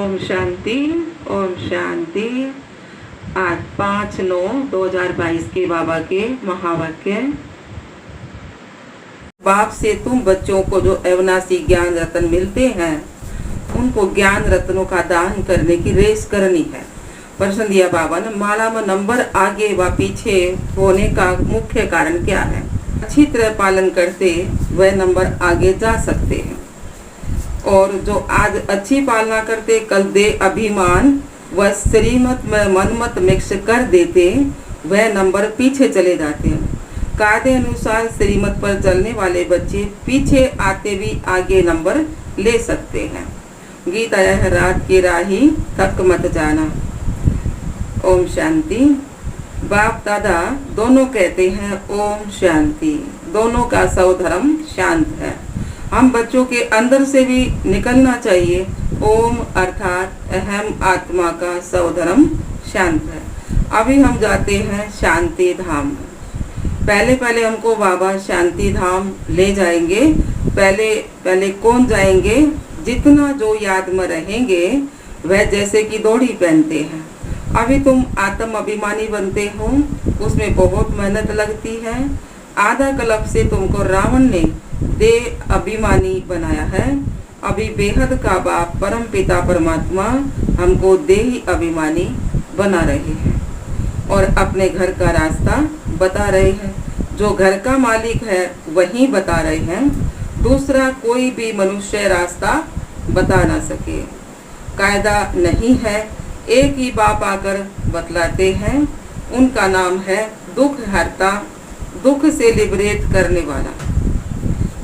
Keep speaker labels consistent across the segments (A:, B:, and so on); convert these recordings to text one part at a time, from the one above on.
A: ओम शांति। ओम शांति। आज 5/9/2022 के बाबा के महावाक्य। बाप से तुम बच्चों को जो अविनाशी ज्ञान रत्न मिलते हैं उनको ज्ञान रत्नों का दान करने की रेस करनी है। प्रश्न दिया बाबा ने, माला में नंबर आगे व पीछे होने का मुख्य कारण क्या है? अच्छी तरह पालन करते वह नंबर आगे जा सकते हैं, और जो आज अच्छी पालना करते कल दे अभिमान व श्रीमत में मनमत मिक्स कर देते वह नंबर पीछे चले जाते हैं। कायदे अनुसार श्रीमत पर चलने वाले बच्चे पीछे आते भी आगे नंबर ले सकते हैं। गीत आया है, रात की राही थक मत जाना। ओम शांति। बाप दादा दोनों कहते हैं ओम शांति। दोनों का स्वधर्म शांत है। हम बच्चों के अंदर से भी निकलना चाहिए। ओम अर्थात अहम आत्मा का स्वधर्म शांत है। अभी हम जाते हैं शांति धाम। पहले हमको बाबा शांति धाम ले जाएंगे। पहले कौन जाएंगे? जितना जो याद में रहेंगे वह जैसे कि दौड़ी पहनते हैं। अभी तुम आत्म अभिमानी बनते हो, उसमें बहुत मेहनत लगती है। आधा कल्प से तुमको रावण ने देह अभिमानी बनाया है। अभी बेहद का बाप परम पिता परमात्मा हमको देही अभिमानी बना रहे हैं और अपने घर का रास्ता बता रहे हैं। जो घर का मालिक है वही बता रहे हैं, दूसरा कोई भी मनुष्य रास्ता बता ना सके। कायदा नहीं है, एक ही बाप आकर बतलाते हैं। उनका नाम है दुख हरता, दुख से लिबरेट करने वाला,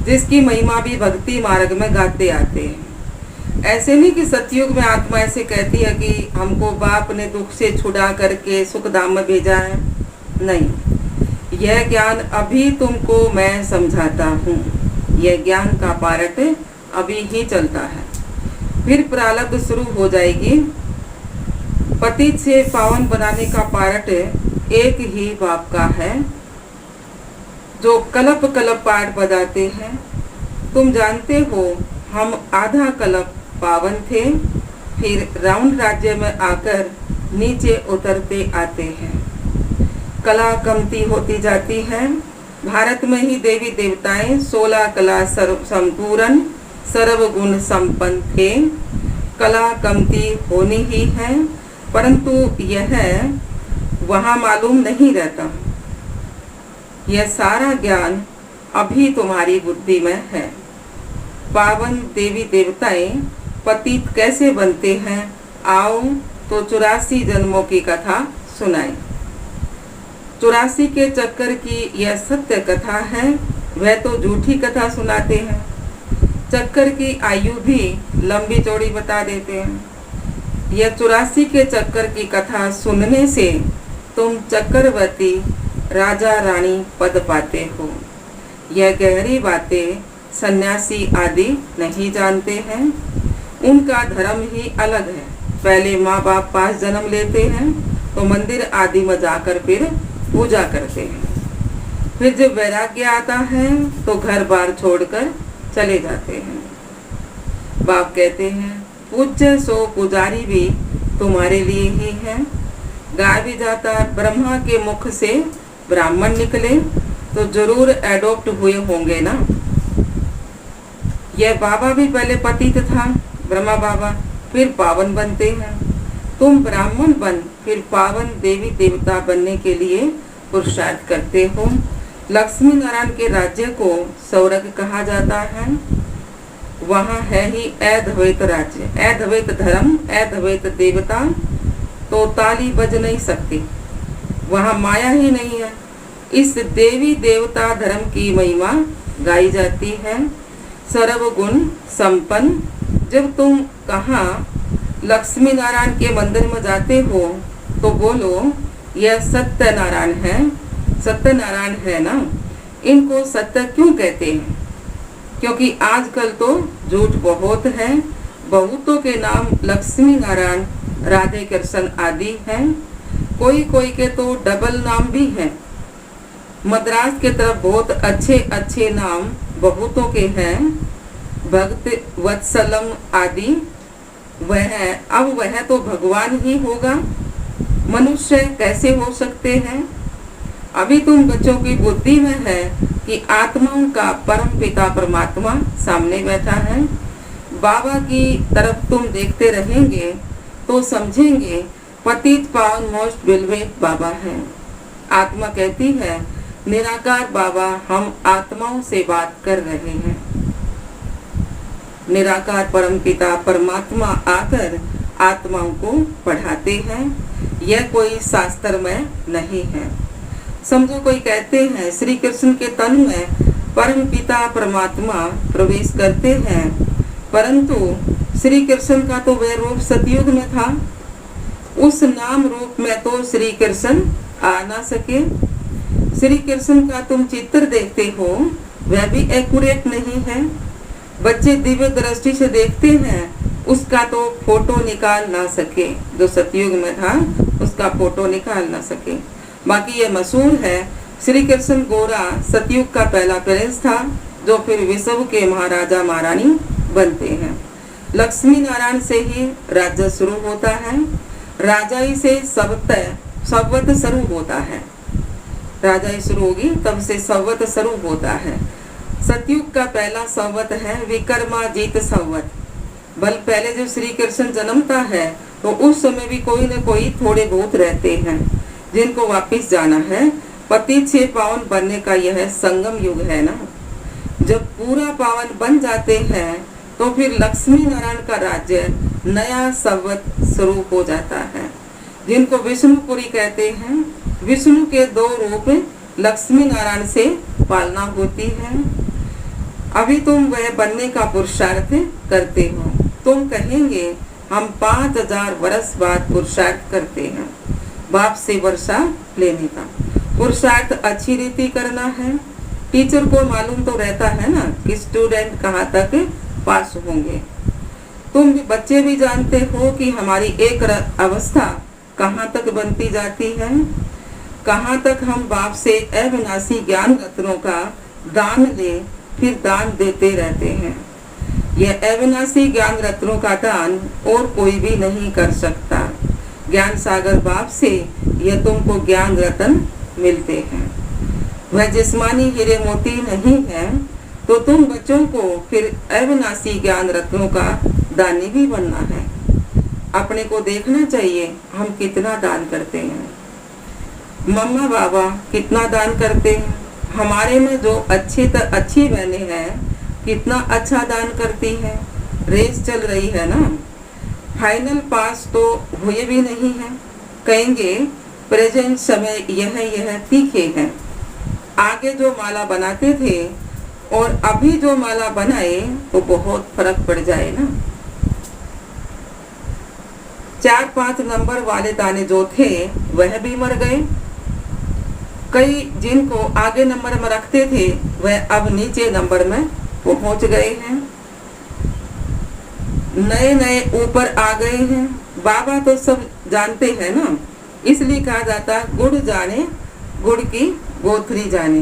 A: जिसकी महिमा भी भक्ति मार्ग में गाते आते हैं। ऐसे नहीं कि सतयुग में आत्मा ऐसे कहती है कि हमको बाप ने दुख से छुड़ा करके सुख धाम में भेजा है। नहीं, यह ज्ञान अभी तुमको मैं समझाता हूँ। यह ज्ञान का पार्ट अभी ही चलता है, फिर प्रारब्ध शुरू हो जाएगी। पतित से पावन बनाने का पार्ट एक ही बाप का है, जो कल्प पाठ बजाते हैं। तुम जानते हो हम आधा कल्प पावन थे, फिर रावण राज्य में आकर नीचे उतरते आते हैं। कला कमती होती जाती है। भारत में ही देवी देवताएं 16 कला संपूर्ण सर्वगुण संपन्न थे। कला कमती होनी ही है, परंतु यह वहाँ मालूम नहीं रहता। यह सारा ज्ञान अभी तुम्हारी बुद्धि में है। पावन देवी देवताएं पतित कैसे बनते हैं? आओ तो 84 जन्मों की कथा सुनाएं। 84 के चक्कर की यह सत्य कथा है, वह तो झूठी कथा सुनाते हैं। चक्कर की आयु भी लंबी चौड़ी बता देते हैं। यह 84 के चक्कर की कथा सुनने से तुम चक्रवर्ती राजा रानी पद पाते हो। यह गहरी बातें सन्यासी आदि नहीं जानते हैं। उनका धर्म ही अलग है। पहले माँ बाप पास जन्म लेते हैं तो मंदिर आदि में जाकर फिर पूजा करते हैं। फिर जब वैराग्य आता है तो घर बार छोड़कर चले जाते हैं। बाप कहते हैं पूज्य सो पुजारी भी तुम्हारे लिए ही है। गाय भी जाता ब्रह्मा के मुख से ब्राह्मण निकले तो जरूर एडॉप्ट हुए होंगे ना। यह बाबा भी पहले पतित था, ब्रह्मा बाबा, फिर पावन बनते हैं। तुम ब्राह्मण बन फिर पावन देवी देवता बनने के लिए पुरुषार्थ करते हो। लक्ष्मी नारायण के राज्य को स्वर्ग कहा जाता है। वहाँ है ही अद्वैत राज्य, अद्वैत धर्म, अद्वैत देवता, तो ताली बज नहीं सकती। वहाँ माया ही नहीं है। इस देवी देवता धर्म की महिमा गाई जाती है। सर्वगुण संपन्न। जब तुम कहाँ लक्ष्मी नारायण के मंदिर में जाते हो तो बोलो यह सत्यनारायण है। सत्यनारायण है ना। इनको सत्य क्यों कहते हैं? क्योंकि आजकल तो झूठ बहुत है। बहुतों के नाम लक्ष्मी नारायण, राधे कृष्ण आदि हैं। कोई के तो डबल नाम भी हैं। मद्रास के तरफ बहुत अच्छे अच्छे नाम बहुतों के हैं, भक्त वत्सलम आदि। वह तो भगवान ही होगा, मनुष्य कैसे हो सकते हैं। अभी तुम बच्चों की बुद्धि में है कि आत्माओं का परम पिता परमात्मा सामने बैठा है। बाबा की तरफ तुम देखते रहेंगे तो समझेंगे पतित पावन मोस्ट बिलवेट बाबा है। आत्मा कहती है, निराकार बाबा हम आत्माओं से बात कर रहे हैं। निराकार परम पिता परमात्मा आकर आत्माओं को पढ़ाते हैं। यह कोई शास्त्र में नहीं है। समझो कोई कहते हैं श्री कृष्ण के तन में परम पिता परमात्मा प्रवेश करते हैं, परंतु श्री कृष्ण का तो वह रूप सतयुग में था। उस नाम रूप में तो श्री कृष्ण आ ना सके। श्री कृष्ण का तुम चित्र देखते हो, वह भी एक्यूरेट नहीं है। बच्चे दिव्य दृष्टि से देखते हैं, उसका तो फोटो निकाल ना सके। जो सतयुग में था उसका फोटो निकाल ना सके। बाकी ये मशहूर है, श्री कृष्ण गोरा सतयुग का पहला प्रिंस था, जो फिर विश्व के महाराजा महारानी बनते हैं। लक्ष्मी नारायण से ही राज्य शुरू होता है। राजाई से सवत शुरू होता है। राजाई शुरू होगी तब से सवत शुरू होता है। सतयुग का पहला संवत है विक्रमाजीत संवत। बल पहले जो श्री कृष्ण जन्मता है तो उस समय भी कोई न कोई थोड़े बहुत रहते हैं जिनको वापिस जाना है। पतित से पावन बनने का यह संगम युग है ना। जब पूरा पावन बन जाते हैं तो फिर लक्ष्मी नारायण का राज्य नया संवत शुरू हो जाता है, जिनको विष्णुपुरी कहते हैं। विष्णु के दो रूप लक्ष्मी नारायण से पालना होती है। अभी तुम वह बनने का पुरुषार्थ करते हो। तुम कहेंगे हम 5000 वर्ष बाद पुरुषार्थ करते हैं। बाप से वर्षा लेने का पुरुषार्थ अच्छी रीति करना है। टीचर को मालूम तो रहता है ना कि स्टूडेंट कहाँ तक पास होंगे। तुम बच्चे भी जानते हो कि हमारी एक अवस्था कहाँ तक बनती जाती है, कहाँ तक हम बाप से अविनाशी ज्ञान रत्नों का दान ले फिर दान देते रहते हैं। यह अविनाशी ज्ञान रत्नों का दान और कोई भी नहीं कर सकता। ज्ञान सागर बाप से यह तुमको ज्ञान रत्न मिलते हैं। वह जिस्मानी हीरे मोती नहीं है, तो तुम बच्चों को फिर अविनाशी ज्ञान रत्नों का दानी भी बनना है। अपने को देखना चाहिए हम कितना दान करते हैं। मम्मा बाबा कितना दान करते हैं। हमारे में जो अच्छी बहनें हैं कितना अच्छा दान करती है। रेस चल रही है ना, फाइनल पास तो हुए भी नहीं है। कहेंगे प्रेजेंट समय यह तीखे हैं। आगे जो माला बनाते थे और अभी जो माला बनाए वो बहुत फर्क पड़ जाए ना। 4-5 नंबर वाले दाने जो थे वह भी मर गए। कई जिनको आगे नंबर में रखते थे वह अब नीचे नंबर में पहुंच गए हैं। नए नए ऊपर आ गए हैं। बाबा तो सब जानते हैं ना, इसलिए कहा जाता है गुड़ जाने गुड़ की गोथरी जाने।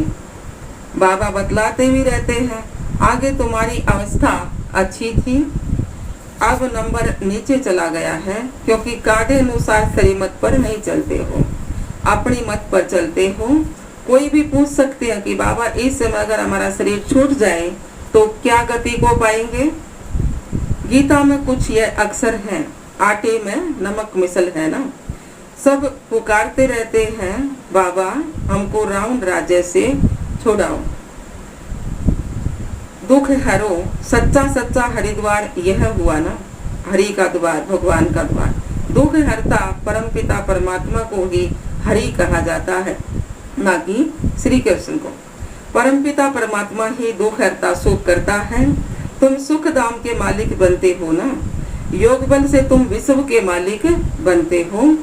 A: बाबा बतलाते भी रहते हैं आगे तुम्हारी अवस्था अच्छी थी, अब नंबर नीचे चला गया है, क्योंकि काटे अनुसार श्रीमत पर नहीं चलते हो, अपनी मत पर चलते हो। कोई भी पूछ सकते हैं कि बाबा इस समय अगर हमारा शरीर छूट जाए तो क्या गति को पाएंगे। गीता में कुछ यह अक्षर हैं, आटे में नमक मिसल है ना। सब पुकारते रहते हैं बाबा हमको रावण राज्य से छुड़ाओ, दुख हरो। सच्चा सच्चा हरिद्वार यह हुआ ना, हरि का द्वार, भगवान का द्वार। दुख हरता परमपिता परमात्मा को ही हरि कहा जाता है, ना कि श्री कृष्ण को। परमपिता परमात्मा ही दुख हरता सुख करता है। तुम सुख धाम के मालिक बनते हो ना, योग बल से तुम विश्व के मालिक बनते हो।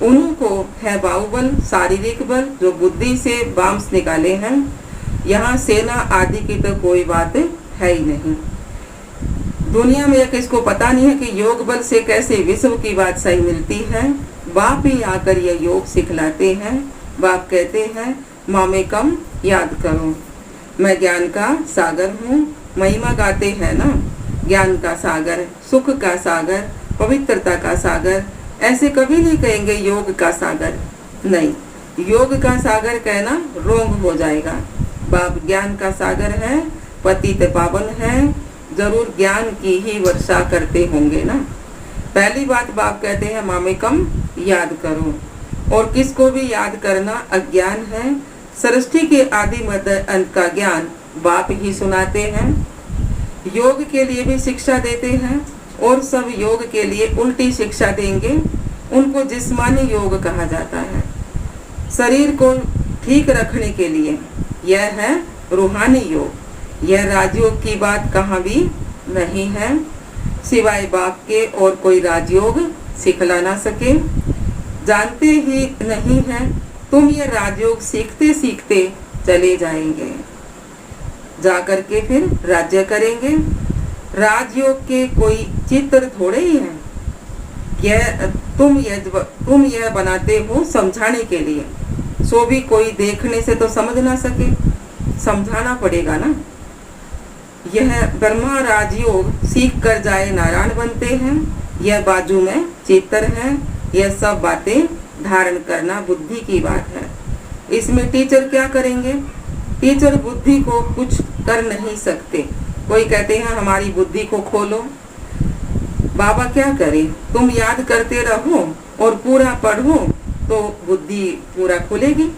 A: उनको है बाहुबल, शारीरिक बल जो बुद्धि से बांस निकाले हैं। यहाँ सेना आदि की तो कोई बात है ही नहीं। दुनिया में किसको पता नहीं है कि योग बल से कैसे विश्व की बादशाही मिलती है। बाप ही आकर यह योग सिखलाते हैं। बाप कहते हैं मामे कम याद करो, मैं ज्ञान का सागर हूँ। महिमा गाते हैं ना, ज्ञान का सागर, सुख का सागर, पवित्रता का सागर, ऐसे कभी नहीं कहेंगे योग का सागर। नहीं, योग का सागर कहना रोंग हो जाएगा। बाप ज्ञान का सागर है, पतित पावन है, जरूर ज्ञान की ही वर्षा करते होंगे ना। पहली बात बाप कहते हैं मामेकम याद करो, और किसको भी याद करना अज्ञान है। सृष्टि के आदि मध्य अंत का ज्ञान बाप ही सुनाते हैं। योग के लिए भी शिक्षा देते हैं, और सब योग के लिए उल्टी शिक्षा देंगे। उनको जिस्मानी योग कहा जाता है। शरीर को ठीक रखने के लिए यह है रूहानी योग। यह राजयोग की बात कहाँ भी नहीं है, सिवाय बाप के और कोई राजयोग सिखला ना सके। जानते ही नहीं है तुम ये राजयोग सीखते सीखते चले जाएंगे, जाकर के फिर राज्य करेंगे। राजयोग के कोई चित्र थोड़े ही है। तुम यह बनाते हो समझाने के लिए, सो भी कोई देखने से तो समझ ना सके, समझाना पड़ेगा ना। यह ब्रह्मा राजयोग सीख कर जाए नारायण बनते हैं, यह बाजू में चित्र है। यह सब बातें धारण करना बुद्धि की बात है। इसमें टीचर क्या करेंगे? टीचर बुद्धि को कुछ कर नहीं सकते। कोई कहते हैं हमारी बुद्धि को खोलो, बाबा क्या करे? तुम याद करते रहो और पूरा पढ़ो तो बुद्धि पूरा खुलेगी।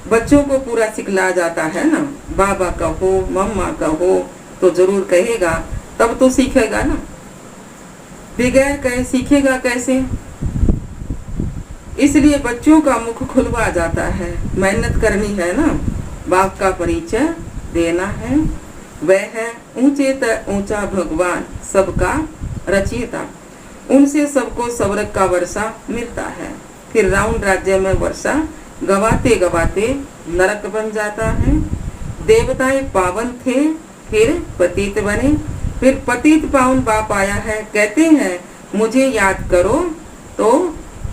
A: बच्चों को पूरा सिखला जाता है ना, बाबा कहो मम्मा कहो तो जरूर कहेगा, तब तो सीखेगा ना। बगैर कहे सीखेगा कैसे? इसलिए बच्चों का मुख खुलवा जाता है। मेहनत करनी है ना, बाप का परिचय देना है। वह है ऊंचे त ऊंचा भगवान, सबका रचयिता। उनसे सबको स्वर्ग का वर्षा मिलता है। फिर राउंड राज्य में वर्षा गवाते गवाते नरक बन जाता है। देवताएं पावन थे, फिर पतित बने, फिर पतित पावन बाप आया है। कहते हैं मुझे याद करो तो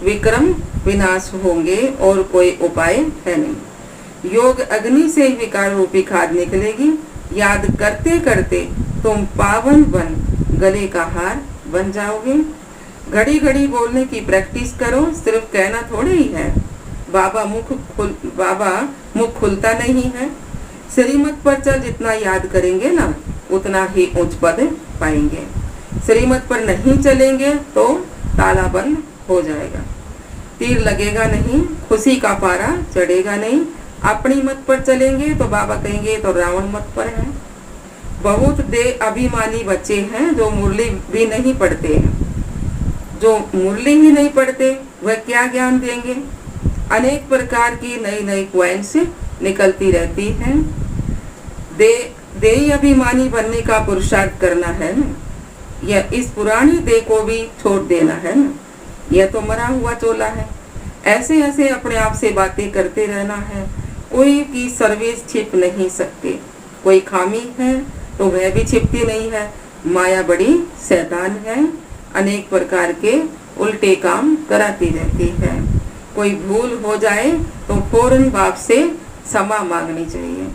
A: विक्रम विनाश होंगे और कोई उपाय है नहीं। योग अग्नि से ही विकार रूपी खाद निकलेगी। याद करते करते तुम पावन बन गले का हार बन जाओगे। घड़ी घड़ी बोलने की प्रैक्टिस करो, सिर्फ कहना थोड़े ही है। बाबा मुख खुलता नहीं है। श्रीमत पर चल जितना याद करेंगे ना उतना ही उच्च पद पाएंगे। श्रीमत पर नहीं चलेंगे तो ताला बंद हो जाएगा, तीर लगेगा नहीं, खुशी का पारा चढ़ेगा नहीं। अपनी मत पर चलेंगे तो बाबा कहेंगे तो रावण मत पर है। बहुत दे अभिमानी बच्चे हैं जो मुरली भी नहीं पढ़ते हैं। जो मुरली ही नहीं पढ़ते वह क्या ज्ञान देंगे? अनेक प्रकार की नई नई क्वेंस निकलती रहती हैं। देही अभिमानी बनने का पुरुषार्थ करना है ना, यह इस पुरानी देह को भी छोड़ देना है ना। यह तो मरा हुआ चोला है। ऐसे ऐसे अपने आप से बातें करते रहना है। कोई की सर्विस छिप नहीं सकते। कोई खामी है तो वह भी छिपती नहीं है। माया बड़ी शैतान है, अनेक प्रकार के उल्टे काम कराती रहती है। कोई भूल हो जाए तो फौरन बाप से क्षमा मांगनी चाहिए।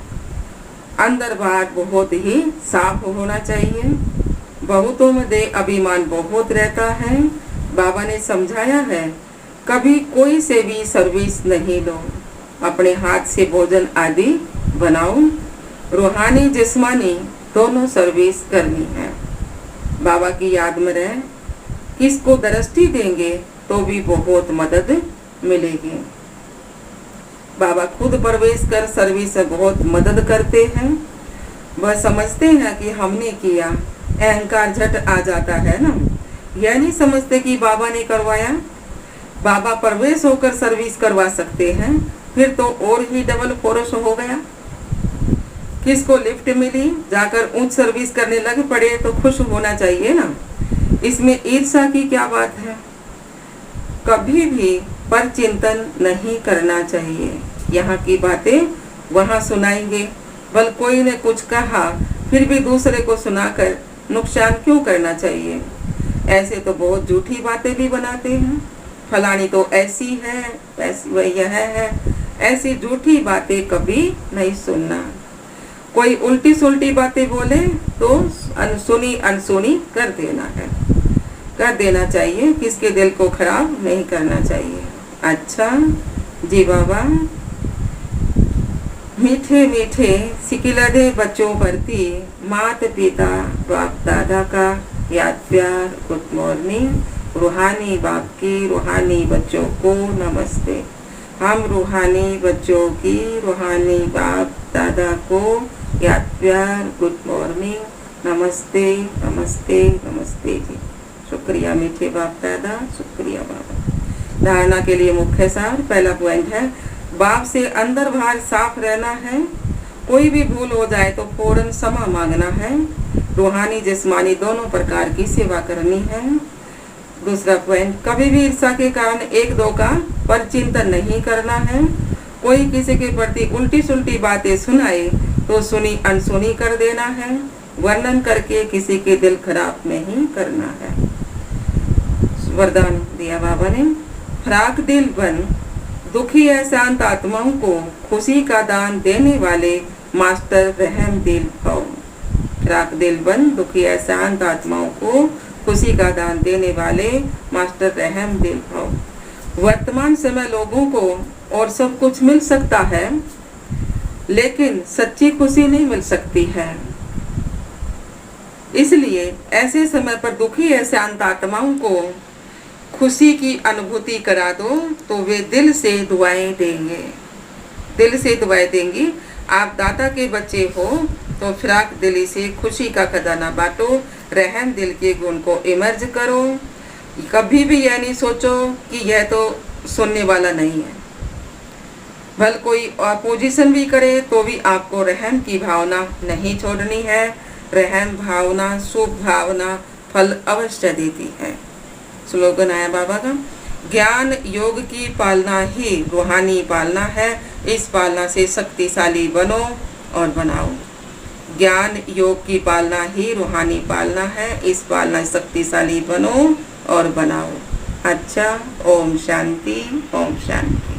A: अंदर बाहर बहुत ही साफ होना चाहिए। बहुतों में दे अभिमान बहुत रहता है। बाबा ने समझाया है कभी कोई से भी सर्विस नहीं लो, अपने हाथ से भोजन आदि बनाओ। रूहानी जिस्मानी दोनों सर्विस करनी है। बाबा की याद में रहे। किसको दृष्टि देंगे तो भी बहुत मदद मिलेगी। बाबा खुद प्रवेश कर सर्विस से बहुत मदद करते हैं। वह समझते हैं कि हमने किया, अहंकार झट आ जाता है ना। यह नहीं समझते कि बाबा ने करवाया। बाबा प्रवेश होकर सर्विस करवा सकते हैं, फिर तो और ही डबल फोर्स हो गया। किसको लिफ्ट मिली, जाकर ऊंच सर्विस करने लग पड़े तो खुश होना चाहिए ना। इसमें ईर्ष्या की क्या बात है? कभी भी पर चिंतन नहीं करना चाहिए। यहाँ की बातें वहाँ सुनाएंगे। बल कोई ने कुछ कहा फिर भी दूसरे को सुनाकर नुकसान क्यों करना चाहिए? ऐसे तो बहुत झूठी बातें भी बनाते हैं। फलानी तो ऐसी है, ऐसी वह यह है। ऐसी झूठी बातें कभी नहीं सुनना। कोई उल्टी सुल्टी बातें बोले तो अनसुनी अनसुनी कर देना है। कर देना चाहिए, किसके दिल को खराब नहीं करना चाहिए। अच्छा जी बाबा, मीठे मीठे सिकिलधे बच्चों प्रति माता पिता बाप दादा का याद प्यार, गुड मॉर्निंग। रूहानी बाप की रूहानी बच्चों को नमस्ते। हम रूहानी बच्चों की रूहानी बाप दादा को याद प्यार, गुड मॉर्निंग, नमस्ते नमस्ते नमस्ते जी। शुक्रिया मीठे बाप दादा, शुक्रिया बाबा। धारणा के लिए मुख्य सार, पहला पॉइंट है बाप से अंदर बाहर साफ रहना है। कोई भी भूल हो जाए तो फौरन क्षमा मांगना है। रूहानी जिस्मानी दोनों प्रकार की सेवा करनी है। दूसरा पॉइंट, कभी भी ईर्ष्या के कारण एक दो का पर चिंतन नहीं करना है। कोई किसी के प्रति उल्टी सुल्टी बातें सुनाए तो सुनी अनसुनी कर देना है। वर्णन करके किसी के दिल खराब नहीं करना है। वरदान दिया बाबा ने, फ्राक दिल बन दुखी है शांत आत्माओं को खुशी का दान देने वाले मास्टर रहम दिल भव। फ्राक दिल बन दुखी है शांत आत्माओं को खुशी का दान देने वाले मास्टर रहम दिल भव। वर्तमान समय लोगों को और सब कुछ मिल सकता है, लेकिन सच्ची खुशी नहीं मिल सकती है। इसलिए ऐसे समय पर दुखी है शांत आत्माओं को खुशी की अनुभूति करा दो तो वे दिल से दुआएं देंगे, दिल से दुआएं देंगी। आप दाता के बच्चे हो तो फिराक दिली से खुशी का खजाना बांटो। रहम दिल के गुण को इमर्ज करो। कभी भी यह नहीं सोचो कि यह तो सुनने वाला नहीं है। भले कोई अपोजिशन भी करे तो भी आपको रहम की भावना नहीं छोड़नी है। रहम भावना शुभ भावना फल अवश्य देती है। स्लोगन आया बाबा का, ज्ञान योग की पालना ही रूहानी पालना है। इस पालना से शक्तिशाली बनो और बनाओ। ज्ञान योग की पालना ही रूहानी पालना है। इस पालना शक्तिशाली बनो और बनाओ। अच्छा, ओम शांति, ओम शांति।